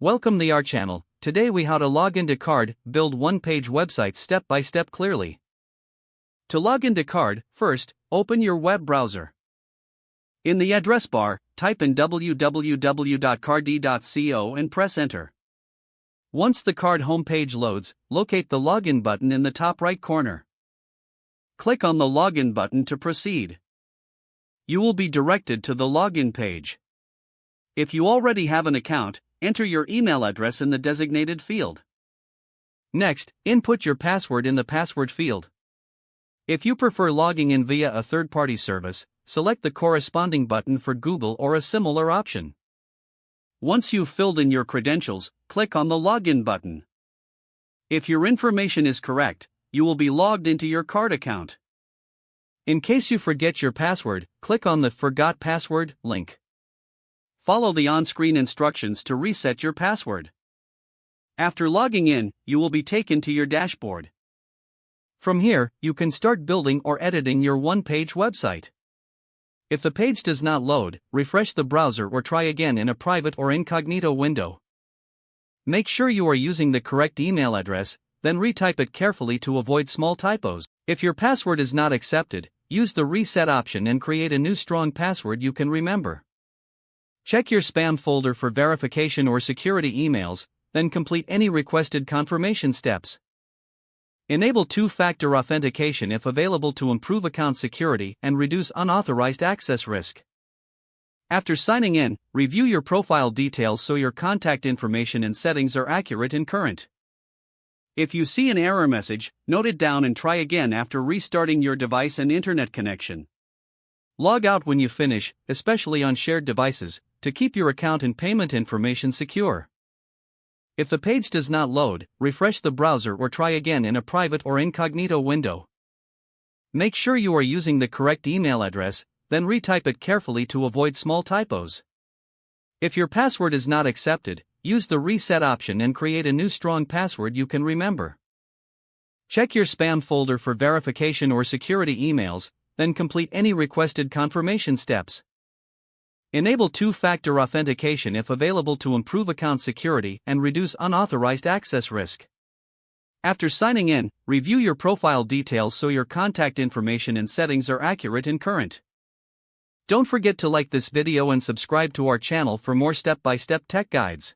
Welcome to our channel. Today we how to log into Carrd, build one-page website step by step clearly. To log into Carrd, first, open your web browser. In the address bar, type in www.carrd.co and press enter. Once the Carrd homepage loads, locate the login button in the top right corner. Click on the login button to proceed. You will be directed to the login page. If you already have an account, enter your email address in the designated field. Next, input your password in the password field. If you prefer logging in via a third-party service, select the corresponding button for Google or a similar option. Once you've filled in your credentials, click on the login button. If your information is correct, you will be logged into your Carrd account. In case you forget your password, click on the Forgot Password link. Follow the on-screen instructions to reset your password. After logging in, you will be taken to your dashboard. From here, you can start building or editing your one-page website. If the page does not load, refresh the browser or try again in a private or incognito window. Make sure you are using the correct email address, then retype it carefully to avoid small typos. If your password is not accepted, use the reset option and create a new strong password you can remember. Check your spam folder for verification or security emails, then complete any requested confirmation steps. Enable two-factor authentication if available to improve account security and reduce unauthorized access risk. After signing in, review your profile details so your contact information and settings are accurate and current. If you see an error message, note it down and try again after restarting your device and internet connection. Log out when you finish, especially on shared devices, to keep your account and payment information secure. If the page does not load, refresh the browser or try again in a private or incognito window. Make sure you are using the correct email address, then retype it carefully to avoid small typos. If your password is not accepted, use the reset option and create a new strong password you can remember. Check your spam folder for verification or security emails, then complete any requested confirmation steps. Enable two-factor authentication if available to improve account security and reduce unauthorized access risk. After signing in, review your profile details so your contact information and settings are accurate and current. Don't forget to like this video and subscribe to our channel for more step-by-step tech guides.